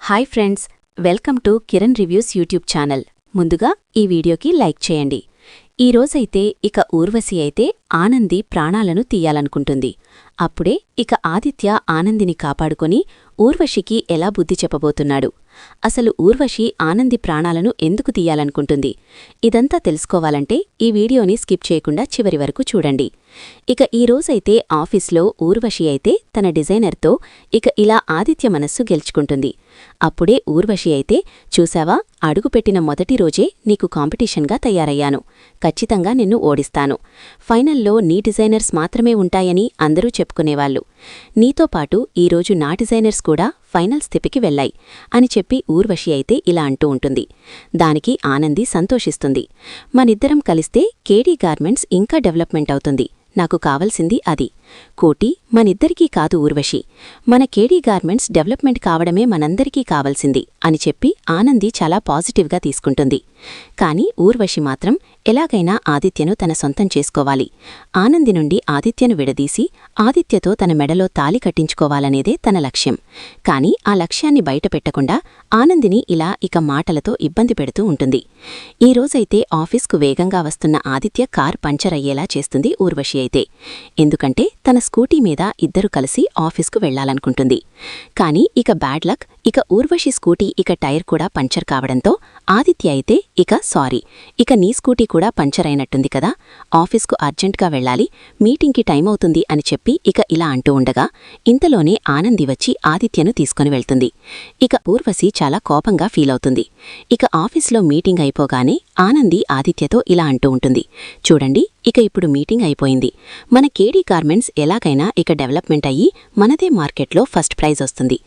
Hi friends, welcome to Kiran reviews YouTube channel. ముందుగా ఈ వీడియోకి లైక్ చేయండి. ఈరోజైతే ఇక ఊర్వశి అయితే ఆనంది ప్రాణాలను తీయాలనుకుంటుంది. అప్పుడే ఇక ఆదిత్య ఆనందిని కాపాడుకొని ఊర్వశికి ఎలా బుద్ధి చెప్పబోతున్నాడు. అసలు ఊర్వశి ఆనంది ప్రాణాలను ఎందుకు తీయాలనుకుంటుంది? ఇదంతా తెలుసుకోవాలంటే ఈ వీడియోని స్కిప్ చేయకుండా చివరి వరకు చూడండి. ఇక ఈరోజైతే ఆఫీస్లో ఊర్వశి అయితే తన డిజైనర్తో ఇక ఇలా ఆదిత్య మనస్సు గెలుచుకుంటుంది. అప్పుడే ఊర్వశి అయితే, చూశావా, అడుగుపెట్టిన మొదటి రోజే నీకు కాంపిటీషన్గా తయారయ్యాను. ఖచ్చితంగా నిన్ను ఓడిస్తాను. ఫైనల్లో నీ డిజైనర్స్ మాత్రమే ఉంటాయని అందరూ చెప్పుకునేవాళ్లు. నీతో పాటు ఈరోజు నా డిజైనర్స్ కూడా ఫైనల్ స్థితికి వెళ్లాయి అని చెప్పి ఊర్వశి అయితే ఇలా అంటూ ఉంటుంది. దానికి ఆనంది సంతోషిస్తుంది. మనిద్దరం కలిస్తే కేడీ గార్మెంట్స్ ఇంకా డెవలప్మెంట్ అవుతుంది. నాకు కావలసింది అది. కోటి మనిద్దరికీ కాదు ఊర్వశి, మన కేడీ గార్మెంట్స్ డెవలప్మెంట్ కావడమే మనందరికీ కావలసింది అని చెప్పి ఆనంది చాలా పాజిటివ్గా తీసుకుంటుంది. కాని ఊర్వశి మాత్రం ఎలాగైనా ఆదిత్యను తన సొంతం చేసుకోవాలి. ఆనంది నుండి ఆదిత్యను విడదీసి ఆదిత్యతో తన మెడలో తాళి కట్టించుకోవాలనేదే తన లక్ష్యం. కాని ఆ లక్ష్యాన్ని బయటపెట్టకుండా ఆనందిని ఇలా ఇక మాటలతో ఇబ్బంది పెడుతూ ఉంటుంది. ఈరోజైతే ఆఫీస్కు వేగంగా వస్తున్న ఆదిత్య కార్ పంచర్ అయ్యేలా చేస్తుంది ఊర్వశి అయితే. ఎందుకంటే తన స్కూటీ మీద ఇద్దరు కలిసి ఆఫీస్కు వెళ్లాలనుకుంటుంది. కాని ఇక బ్యాడ్ లక్, ఇక ఊర్వశి స్కూటీ ఇక టైర్ కూడా పంచర్ కావడంతో ఆదిత్య అయితే సారీ, ఇక నీ స్కూటీ కూడా పంచర్ అయినట్టుంది కదా, ఆఫీస్కు అర్జెంట్గా వెళ్లాలి, మీటింగ్కి టైం అవుతుంది అని చెప్పి ఇక ఇలా అంటూ ఉండగా ఇంతలోనే ఆనంది వచ్చి ఆదిత్యను తీసుకుని వెళ్తుంది. ఇక ఊర్వశి చాలా కోపంగా ఫీలవుతుంది. ఇక ఆఫీస్లో మీటింగ్ అయిపోగానే ఆనంది ఆదిత్యతో ఇలా అంటూ ఉంటుంది. చూడండి, ఇక ఇప్పుడు మీటింగ్ అయిపోయింది. మన కేడీ గార్మెంట్స్ ఎలాగైనా ఇక డెవలప్మెంట్ అయ్యి మనదే మార్కెట్లో ఫస్ట్ ప్రైజ్ వస్తుంది.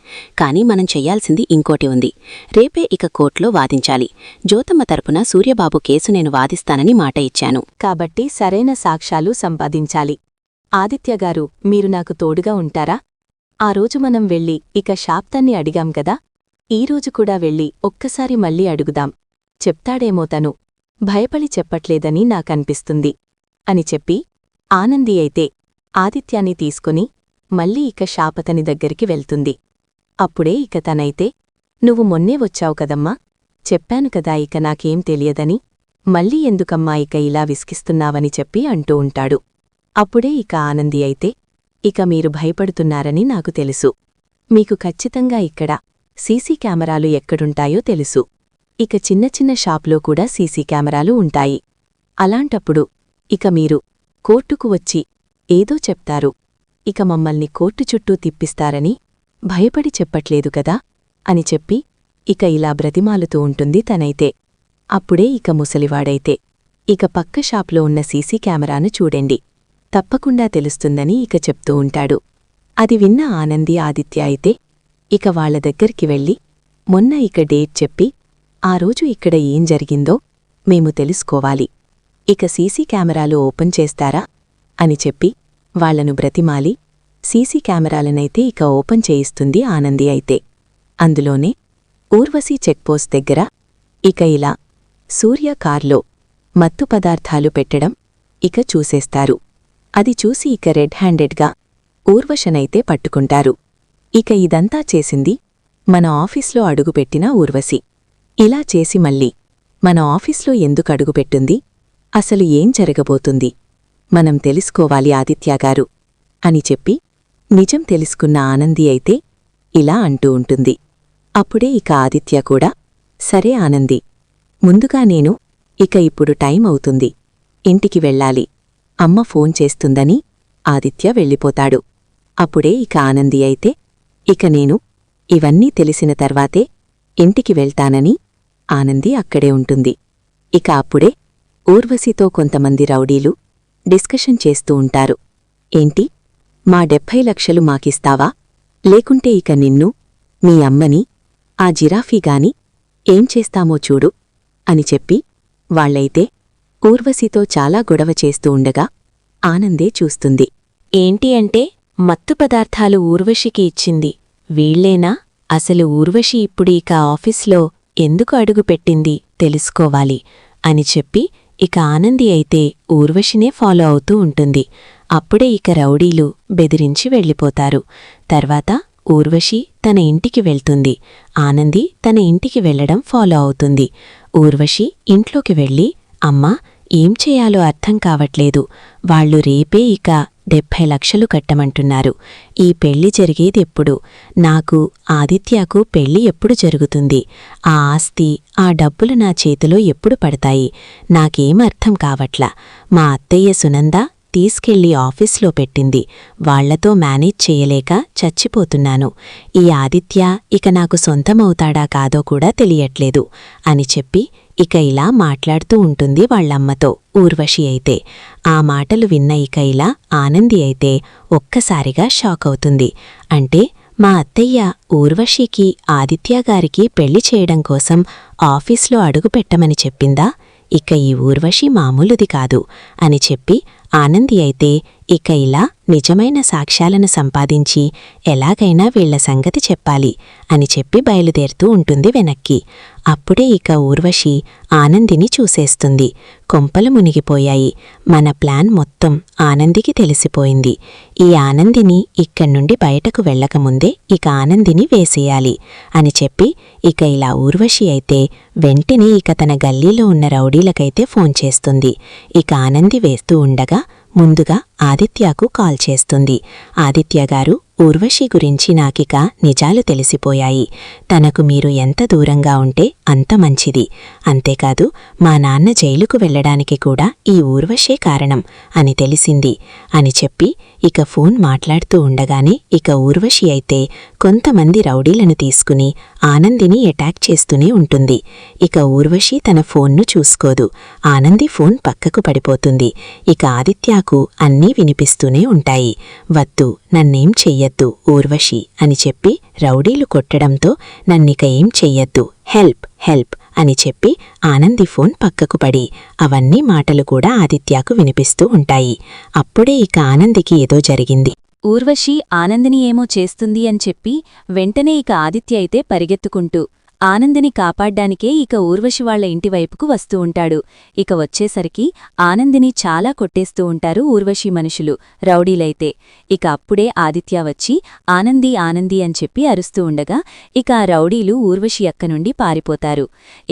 కానీ మనం చెయ్యాల్సింది ఇంకోటి ఉంది. రేపే ఇక కోర్టులో వాదించాలి. జ్యోతమ్మ తరపున సూర్యబాబు కేసు నేను వాదిస్తానని మాట ఇచ్చాను. కాబట్టి సరైన సాక్ష్యాలు సంపాదించాలి. ఆదిత్యగారు, మీరు నాకు తోడుగా ఉంటారా? ఆ రోజు మనం వెళ్ళి ఇక షాప్తన్ని అడిగాం గదా, ఈరోజు కూడా వెళ్ళి ఒక్కసారి మళ్ళీ అడుగుదాం. చెప్తాడేమో తను. భయపడి చెప్పట్లేదని నాకనిపిస్తుంది అని చెప్పి ఆనంది అయితే ఆదిత్యాన్ని తీసుకుని మళ్ళీ ఇక షాపతని దగ్గరికి వెళ్తుంది. అప్పుడే ఇక తనైతే, నువ్వు మొన్నే వచ్చావు కదమ్మా, చెప్పాను కదా ఇక నాకేం తెలియదని, మళ్ళీ ఎందుకమ్మా ఇక ఇలా విసిగిస్తున్నావని చెప్పి అంటూ ఉంటాడు. అప్పుడే ఇక ఆనంది అయితే, ఇక మీరు భయపడుతున్నారని నాకు తెలుసు. మీకు ఖచ్చితంగా ఇక్కడ సీసీ కెమెరాలు ఎక్కడుంటాయో తెలుసు. ఇక చిన్న చిన్న షాప్లో కూడా సీసీ కెమెరాలు ఉంటాయి. అలాంటప్పుడు ఇక మీరు కోర్టుకు వచ్చి ఏదో చెప్తారు. ఇక మమ్మల్ని కోర్టు చుట్టూ తిప్పిస్తారని భయపడి చెప్పట్లేదు కదా అని చెప్పి ఇక ఇలా బ్రతిమాలుతూ ఉంటుంది తనైతే. అప్పుడే ఇక ముసలివాడైతే, ఇక పక్క షాప్లో ఉన్న సీసీ కెమెరాను చూడండి, తప్పకుండా తెలుస్తుందని ఇక చెప్తూ ఉంటాడు. అది విన్న ఆనంది ఆదిత్య అయితే ఇక వాళ్ల దగ్గరికి వెళ్ళి మొన్న ఇక డేట్ చెప్పి ఆ రోజు ఇక్కడ ఏం జరిగిందో మేము తెలుసుకోవాలి. ఇక సీసీ కెమెరాలు ఓపెన్ చేస్తారా అని చెప్పి వాళ్లను బ్రతిమాలి సీసీ కెమెరాలనైతే ఇక ఓపెన్ చేయిస్తుంది ఆనంది అయితే. అందులోనే ఊర్వశి చెక్పోస్ట్ దగ్గర ఇక ఇలా సూర్య కార్లో మత్తు పదార్థాలు పెట్టడం ఇక చూసేస్తారు. అది చూసి ఇక రెడ్ హ్యాండెడ్గా ఊర్వశనైతే పట్టుకుంటారు. ఇక ఇదంతా చేసింది మన ఆఫీస్లో అడుగుపెట్టిన ఊర్వశి. ఇలా చేసి మళ్ళీ మన ఆఫీస్లో ఎందుకు అడుగుపెట్టుంది? అసలు ఏం జరగబోతుంది? మనం తెలుసుకోవాలి ఆదిత్యగారు అని చెప్పి నిజం తెలుసుకున్న ఆనంది అయితే ఇలా అంటూ ఉంటుంది. అప్పుడే ఇక ఆదిత్య కూడా, సరే ఆనంది, ముందుగా నేను ఇక ఇప్పుడు టైం అవుతుంది, ఇంటికి వెళ్ళాలి, అమ్మ ఫోన్ చేస్తుందని ఆదిత్య వెళ్ళిపోతాడు. అప్పుడే ఇక ఆనంది అయితే, ఇక నేను ఇవన్నీ తెలిసిన తర్వాతే ఇంటికి వెళ్తానని ఆనంది అక్కడే ఉంటుంది. ఇక అప్పుడే ఊర్వశితో కొంతమంది రౌడీలు డిస్కషన్ చేస్తూ ఉంటారు. ఏంటి, మా 70 లక్షలు మాకిస్తావా, లేకుంటే ఇక నిన్ను, మీ అమ్మని, ఆ జిరాఫీగాని ఏం చేస్తామో చూడు అని చెప్పి వాళ్లైతే ఊర్వశితో చాలా గొడవ చేస్తూ ఉండగా ఆనందే చూస్తుంది. ఏంటి అంటే, మత్తు పదార్థాలు ఊర్వశికి ఇచ్చింది వీళ్లేనా? అసలు ఊర్వశి ఇప్పుడు ఇక ఆఫీస్లో ఎందుకు అడుగుపెట్టింది తెలుసుకోవాలి అని చెప్పి ఇక ఆనంది అయితే ఊర్వశినే ఫాలో అవుతూ ఉంటుంది. అప్పుడే ఇక రౌడీలు బెదిరించి వెళ్ళిపోతారు. తర్వాత ఊర్వశి తన ఇంటికి వెళ్తుంది. ఆనంది తన ఇంటికి వెళ్లడం ఫాలో అవుతుంది. ఊర్వశి ఇంట్లోకి వెళ్ళి, అమ్మా, ఏం చేయాలో అర్థం కావట్లేదు. వాళ్లు రేపే ఇక 70 లక్షలు కట్టమంటున్నారు. ఈ పెళ్లి జరిగేదెప్పుడు? నాకు, ఆదిత్యకు పెళ్లి ఎప్పుడు జరుగుతుంది? ఆ ఆస్తి, ఆ డబ్బులు నా చేతిలో ఎప్పుడు పడతాయి? నాకేం అర్థం కావట్లా. మా అత్తయ్య సునంద తీసుకెళ్లి ఆఫీస్లో పెట్టింది. వాళ్లతో మేనేజ్ చేయలేక చచ్చిపోతున్నాను. ఈ ఆదిత్య ఇక నాకు సొంతమవుతాడా కాదో కూడా తెలియట్లేదు అని చెప్పి ఇక ఇలా మాట్లాడుతూ ఉంటుంది వాళ్లమ్మతో ఊర్వశి అయితే. ఆ మాటలు విన్న ఇక ఇలా ఆనంది అయితే ఒక్కసారిగా షాక్ అవుతుంది. అంటే మా అత్తయ్య ఊర్వశికి ఆదిత్యగారికి పెళ్లి చేయడం కోసం ఆఫీస్లో అడుగుపెట్టమని చెప్పిందా? ఇక ఈ ఊర్వశి మామూలుది కాదు అని చెప్పి ఆనంది అయితే ఇక ఇలా నిజమైన సాక్ష్యాలను సంపాదించి ఎలాగైనా వీళ్ల సంగతి చెప్పాలి అని చెప్పి బయలుదేరుతూ ఉంటుంది వెనక్కి. అప్పుడే ఇక ఊర్వశి ఆనందిని చూసేస్తుంది. కొంపలు మునిగిపోయాయి. మన ప్లాన్ మొత్తం ఆనందికి తెలిసిపోయింది. ఈ ఆనందిని ఇక్కడ్నుండి బయటకు వెళ్లకముందే ఇక ఆనందిని వేసేయాలి అని చెప్పి ఇక ఇలా ఊర్వశి అయితే వెంటనే ఇక తన గల్లీలో ఉన్న రౌడీలకైతే ఫోన్ చేస్తుంది. ఇక ఆనంది వేస్తూ ఉండగా ముందుగా ఆదిత్యకు కాల్ చేస్తుంది. ఆదిత్యగారు, ఊర్వశి గురించి నాకిక నిజాలు తెలిసిపోయాయి. తనకు మీరు ఎంత దూరంగా ఉంటే అంత మంచిది. అంతేకాదు మా నాన్న జైలుకు వెళ్లడానికి కూడా ఈ ఊర్వశే కారణం అని తెలిసింది అని చెప్పి ఇక ఫోన్ మాట్లాడుతూ ఉండగానే ఇక ఊర్వశి అయితే కొంతమంది రౌడీలను తీసుకుని ఆనందిని అటాక్ చేస్తూనే ఉంటుంది. ఇక ఊర్వశి తన ఫోన్ను చూసుకోదు. ఆనంది ఫోన్ పక్కకు పడిపోతుంది. ఇక ఆదిత్యకు అన్నీ వినిపిస్తూనే ఉంటాయి. వద్దు, నన్నేం చెయ్యొద్దు ఊర్వశి అని చెప్పి రౌడీలు కొట్టడంతో నన్నిక ఏం చెయ్యొద్దు, హెల్ప్ హెల్ప్ అని చెప్పి ఆనంది ఫోన్ పక్కకు పడి అవన్నీ మాటలు కూడా ఆదిత్యకు వినిపిస్తూ ఉంటాయి. అప్పుడే ఇక ఆనందికి ఏదో జరిగింది. ఊర్వశి ఆనందిని ఏమో చేస్తుంది అని చెప్పి వెంటనే ఇక ఆదిత్య అయితే పరిగెత్తుకుంటూ ఆనందిని కాపాడ్డానికే ఇక ఊర్వశి వాళ్ల ఇంటివైపుకు వస్తూ ఉంటాడు. ఇక వచ్చేసరికి ఆనందిని చాలా కొట్టేస్తూ ఉంటారు ఊర్వశి మనుషులు, రౌడీలైతే. ఇక అప్పుడే ఆదిత్య వచ్చి ఆనంది ఆనంది అని చెప్పి అరుస్తూ ఉండగా ఇక ఆ రౌడీలు ఊర్వశి అక్క నుండి పారిపోతారు.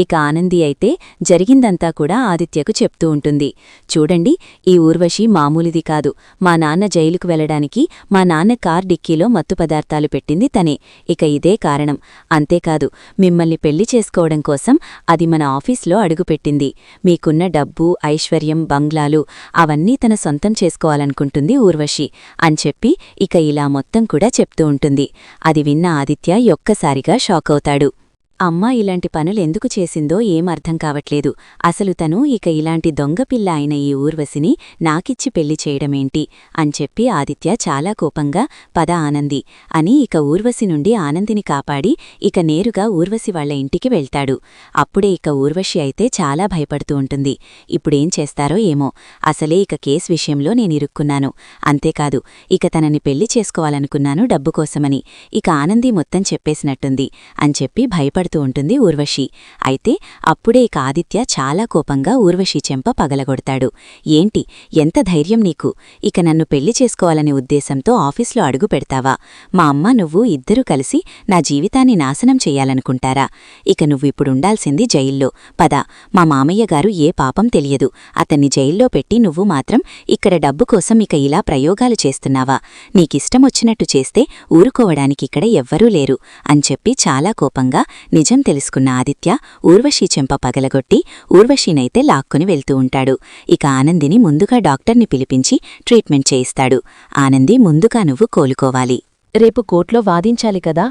ఇక ఆనంది అయితే జరిగిందంతా కూడా ఆదిత్యకు చెప్తూ ఉంటుంది. చూడండి, ఈ ఊర్వశి మామూలుది కాదు. మా నాన్న జైలుకు వెళ్లడానికి మా నాన్న కార్ డిక్కీలో మత్తు పదార్థాలు పెట్టింది తనే. ఇక ఇదే కారణం. అంతేకాదు, మిమ్మల్ని పెళ్లి చేసుకోవడం కోసం అది మన ఆఫీస్లో అడుగుపెట్టింది. మీకున్న డబ్బు, ఐశ్వర్యం, బంగ్లాలు అవన్నీ తన సొంతం చేసుకోవాలనుకుంటుంది ఊర్వశి అని చెప్పి ఇక ఇలా మొత్తం కూడా చెప్తూ ఉంటుంది. అది విన్న ఆదిత్య ఒక్కసారిగా షాకవుతాడు. అమ్మ ఇలాంటి పనులెందుకు చేసిందో ఏమర్థం కావట్లేదు. అసలు తను ఇక ఇలాంటి దొంగపిల్ల అయిన ఈ ఊర్వశిని నాకిచ్చి పెళ్లి చేయడమేంటి అని చెప్పి ఆదిత్య చాలా కోపంగా పద ఆనంది అని ఇక ఊర్వశి నుండి ఆనందిని కాపాడి ఇక నేరుగా ఊర్వశి వాళ్ల ఇంటికి వెళ్తాడు. అప్పుడే ఇక ఊర్వశి అయితే చాలా భయపడుతూ ఉంటుంది. ఇప్పుడేం చేస్తారో ఏమో, అసలే ఇక కేసు విషయంలో నేనిరుక్కున్నాను. అంతేకాదు ఇక తనని పెళ్లి చేసుకోవాలనుకున్నాను డబ్బు కోసమని. ఇక ఆనంది మొత్తం చెప్పేసినట్టుంది అని చెప్పి భయపడుతూ ఉంటుంది ఊర్వశి. అయితే అప్పుడే ఇక ఆదిత్య చాలా కోపంగా ఊర్వశి చెంప పగలగొడతాడు. ఏంటి, ఎంత ధైర్యం నీకు? ఇక నన్ను పెళ్లి చేసుకోవాలనే ఉద్దేశంతో ఆఫీస్లో అడుగు పెడతావా? మా అమ్మ నువ్వు ఇద్దరూ కలిసి నా జీవితాన్ని నాశనం చెయ్యాలనుకుంటారా? ఇక నువ్విప్పుడుండాల్సింది జైల్లో. పద, మా మామయ్యగారు ఏ పాపం తెలియదు. అతన్ని జైల్లో పెట్టి నువ్వు మాత్రం ఇక్కడ డబ్బు కోసం ఇక ఇలా ప్రయోగాలు చేస్తున్నావా? నీకిష్టమొచ్చినట్టు చేస్తే ఊరుకోవడానికిక్కడ ఎవ్వరూ లేరు అని చెప్పి చాలా కోపంగా నిజం తెలుసుకున్న ఆదిత్య ఊర్వశి చెంప పగలగొట్టి ఊర్వశినైతే లాక్కొని వెళ్తూ ఉంటాడు. ఇక ఆనందిని ముందుగా డాక్టర్ని పిలిపించి ట్రీట్మెంట్ చేయిస్తాడు. ఆనంది, ముందుగా నువ్వు కోలుకోవాలి. రేపు కోర్టులో వాదించాలి కదా.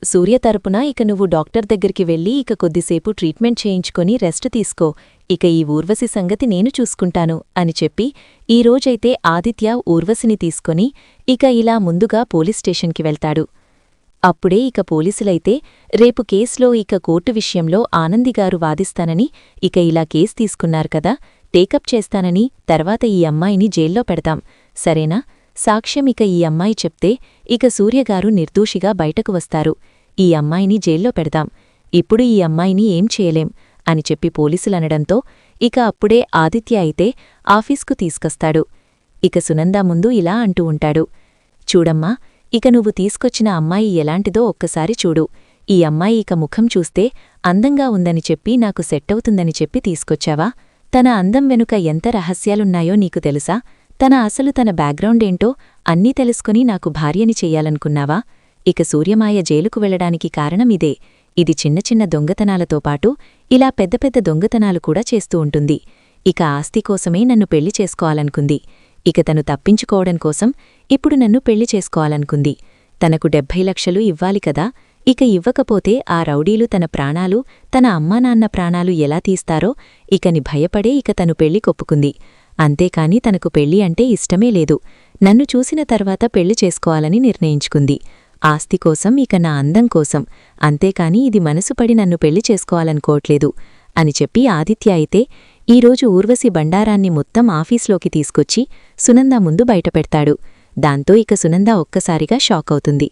సూర్య తరపున ఇక నువ్వు డాక్టర్ దగ్గరికి వెళ్ళి ఇక కొద్దిసేపు ట్రీట్మెంట్ చేయించుకొని రెస్ట్ తీసుకో. ఇక ఈ ఊర్వశి సంగతి నేను చూసుకుంటాను అని చెప్పి ఈరోజైతే ఆదిత్య ఊర్వశిని తీసుకొని ఇక ఇలా ముందుగా పోలీస్ స్టేషన్కి వెళ్తాడు. అప్పుడే ఇక పోలీసులైతే రేపు కేసులో ఇక కోర్టు విషయంలో ఆనందిగారు వాదిస్తానని ఇక ఇలా కేసు తీసుకున్నారు కదా, టేకప్ చేస్తానని, తర్వాత ఈ అమ్మాయిని జైల్లో పెడతాం, సరేనా? సాక్ష్యం ఇక ఈ అమ్మాయి చెప్తే ఇక సూర్యగారు నిర్దోషిగా బయటకు వస్తారు. ఈ అమ్మాయిని జైల్లో పెడదాం. ఇప్పుడు ఈ అమ్మాయిని ఏం చేయలేం అని చెప్పి పోలీసులనడంతో ఇక అప్పుడే ఆదిత్య అయితే ఆఫీస్కు తీసుకొస్తాడు. ఇక సునంద ముందు ఇలా అంటూ ఉంటాడు. చూడమ్మా, ఇక నువ్వు తీసుకొచ్చిన అమ్మాయి ఎలాంటిదో ఒక్కసారి చూడు. ఈ అమ్మాయి ఇక ముఖం చూస్తే అందంగా ఉందని చెప్పి నాకు సెట్టవుతుందని చెప్పి తీసుకొచ్చావా? తన అందం వెనుక ఎంత రహస్యాలున్నాయో నీకు తెలుసా? తన బ్యాక్గ్రౌండేంటో అన్నీ తెలుసుకుని నాకు భార్యని చెయ్యాలనుకున్నావా? ఇక సూర్యమాయ జైలుకు వెళ్లడానికి కారణమిదే. ఇది చిన్న చిన్న దొంగతనాలతో పాటు ఇలా పెద్ద పెద్ద దొంగతనాలు కూడా చేస్తూ ఉంటుంది. ఇక ఆస్తి కోసమే నన్ను పెళ్లి చేసుకోవాలనుకుంది. ఇక తను తప్పించుకోవడం కోసం ఇప్పుడు నన్ను పెళ్లి చేసుకోవాలనుకుంది. తనకు 70 లక్షలు ఇవ్వాలి కదా. ఇక ఇవ్వకపోతే ఆ రౌడీలు తన ప్రాణాలు, తన అమ్మానాన్న ప్రాణాలు ఎలా తీస్తారో ఇకని భయపడే ఇక తను పెళ్లి కొప్పుకుంది. అంతేకాని తనకు పెళ్లి అంటే ఇష్టమే లేదు. నన్ను చూసిన తర్వాత పెళ్లి చేసుకోవాలని నిర్ణయించుకుంది. ఆస్తి కోసం, ఇక నా అందం కోసం. అంతేకాని ఇది మనసుపడి నన్ను పెళ్లి చేసుకోవాలనుకోవట్లేదు అని చెప్పి ఆదిత్య అయితే ఈరోజు ఊర్వశి బండారాన్ని మొత్తం ఆఫీస్లోకి తీసుకొచ్చి సునంద ముందు బయటపెడతాడు. దాంతో ఇక సునంద ఒక్కసారిగా షాకవుతుంది.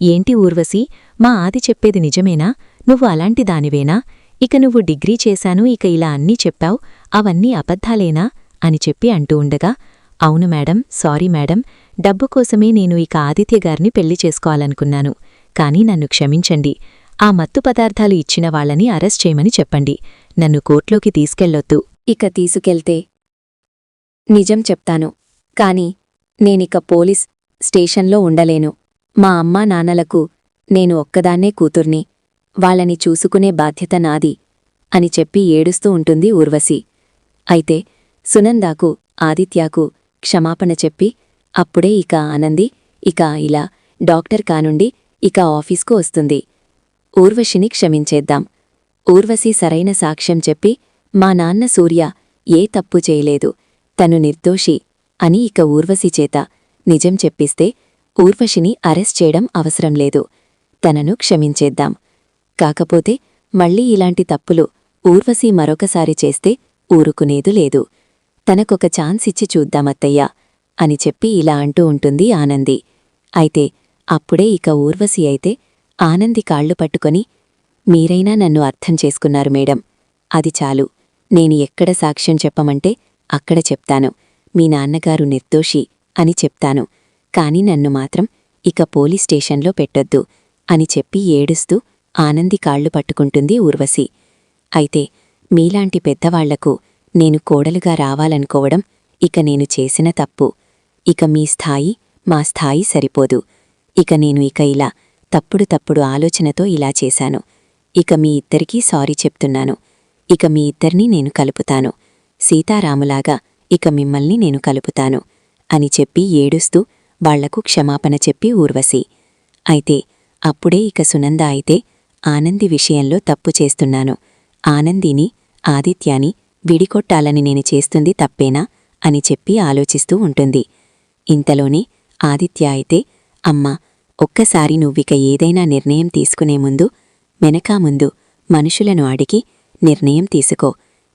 ఏంటి ఊర్వశి, మా ఆది చెప్పేది నిజమేనా? నువ్వు అలాంటి దానివేనా? ఇక నువ్వు డిగ్రీ చేశాను, ఇక ఇలా అన్నీ చెప్పావు, అవన్నీ అబద్ధాలేనా అని చెప్పి అంటూ ఉండగా, అవును మేడం, సారీ మేడం, డబ్బు కోసమే నేను ఇక ఆదిత్యగారిని పెళ్లి చేసుకోవాలనుకున్నాను. కాని నన్ను క్షమించండి. ఆ మత్తు పదార్థాలు ఇచ్చిన వాళ్ళని అరెస్ట్ చేయమని చెప్పండి. నన్ను కోర్టులోకి తీసుకెళ్లొద్దు. ఇక తీసుకెళ్తే నిజం చెప్తాను, కాని నేనిక పోలీస్ స్టేషన్లో ఉండలేను. మా అమ్మా నాన్నలకు నేను ఒక్కదాన్నే కూతుర్ని, వాళ్ళని చూసుకునే బాధ్యత నాది అని చెప్పి ఏడుస్తూ ఉంటుంది ఊర్వశి. అయితే సునందాకు, ఆదిత్యాకు క్షమాపణ చెప్పి అప్పుడే ఇక ఆనంది ఇక ఇలా డాక్టర్ కానుండి ఇక ఆఫీస్కు వస్తుంది. ఊర్వశిని క్షమించేద్దాం. ఊర్వశి సరైన సాక్ష్యం చెప్పి మా నాన్న సూర్య ఏ తప్పు చేయలేదు, తను నిర్దోషి అని ఇక ఊర్వశి చేత నిజం చెప్పిస్తే ఊర్వశిని అరెస్ట్ చేయడం అవసరం లేదు. తనను క్షమించేద్దాం. కాకపోతే మళ్ళీ ఇలాంటి తప్పులు ఊర్వశి మరొకసారి చేస్తే ఊరుకునేదు లేదు. తనకొక ఛాన్స్ ఇచ్చి చూద్దామత్తయ్యా అని చెప్పి ఇలా అంటూ ఉంటుంది ఆనంది. అయితే అప్పుడే ఇక ఊర్వశి అయితే ఆనంది కాళ్ళు పట్టుకొని, మీరైనా నన్ను అర్థం చేసుకున్నారు మేడం, అది చాలు. నేను ఎక్కడ సాక్ష్యం చెప్పమంటే అక్కడ చెప్తాను. మీ నాన్నగారు నిర్దోషి అని చెప్తాను. కాని నన్ను మాత్రం ఇక పోలీస్ స్టేషన్లో పెట్టొద్దు అని చెప్పి ఏడుస్తూ ఆనంది కాళ్ళు పట్టుకుంటుంది ఊర్వశి. అయితే మీలాంటి పెద్దవాళ్లకు నేను కోడలుగా రావాలనుకోవడం ఇక నేను చేసిన తప్పు. ఇక మీ స్థాయి మా స్థాయి సరిపోదు. ఇక నేను ఇక ఇలా తప్పుడు ఆలోచనతో ఇలా చేశాను. ఇక మీ ఇద్దరికీ సారీ చెప్తున్నాను. ఇక మీ ఇద్దరినీ నేను కలుపుతాను. సీతారాములాగా ఇక మిమ్మల్ని నేను కలుపుతాను అని చెప్పి ఏడుస్తూ వాళ్లకు క్షమాపణ చెప్పి ఊర్వశి. అయితే అప్పుడే ఇక సునంద అయితే ఆనంది విషయంలో తప్పు చేస్తున్నాను, ఆనందిని, ఆదిత్యాని విడికొట్టాలని నేను చేస్తుంది తప్పేనా అని చెప్పి ఆలోచిస్తూ ఉంటుంది. ఇంతలోనే ఆదిత్య అయితే, అమ్మా, ఒక్కసారి నువ్విక ఏదైనా నిర్ణయం తీసుకునే ముందు వెనకా ముందు మనుషులను అడిగి నిర్ణయం తీసుకో.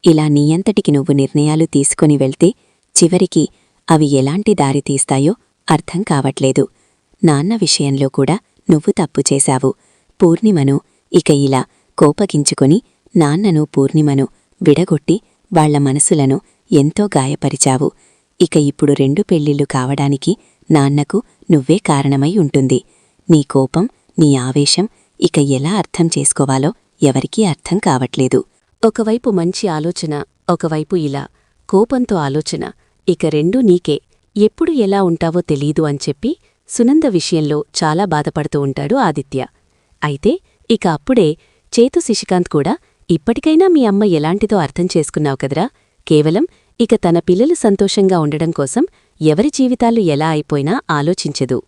ఇలా నీయంతటికి నువ్వు నిర్ణయాలు తీసుకుని వెళ్తే చివరికి అవి ఎలాంటి దారి తీస్తాయో అర్థం కావట్లేదు. నాన్న విషయంలో కూడా నువ్వు తప్పు చేశావు. పూర్ణిమను ఇక ఇలా కోపగించుకుని నాన్నను, పూర్ణిమను విడగొట్టి వాళ్ల మనసులను ఎంతో గాయపరిచావు. ఇక ఇప్పుడు 2 పెళ్ళిళ్ళు కావడానికి నాన్నకు నువ్వే కారణమై ఉంటుంది. నీ కోపం, నీ ఆవేశం ఇక ఎలా అర్థం చేసుకోవాలో ఎవరికీ అర్థం కావట్లేదు. ఒకవైపు మంచి ఆలోచన, ఒకవైపు ఇలా కోపంతో ఆలోచన, ఇక రెండూ నీకే. ఎప్పుడు ఎలా ఉంటావో తెలీదు అని చెప్పి సునంద విషయంలో చాలా బాధపడుతూ ఉంటాడు ఆదిత్య. అయితే ఇక అప్పుడే చేతు శశికాంత్ కూడా, ఇప్పటికైనా మీ అమ్మ ఎలాంటిదో అర్థం చేసుకున్నావు కదరా, కేవలం ఇక తన పిల్లలు సంతోషంగా ఉండడం కోసం ఎవరి జీవితాలు ఎలా అయిపోయినా ఆలోచించదు.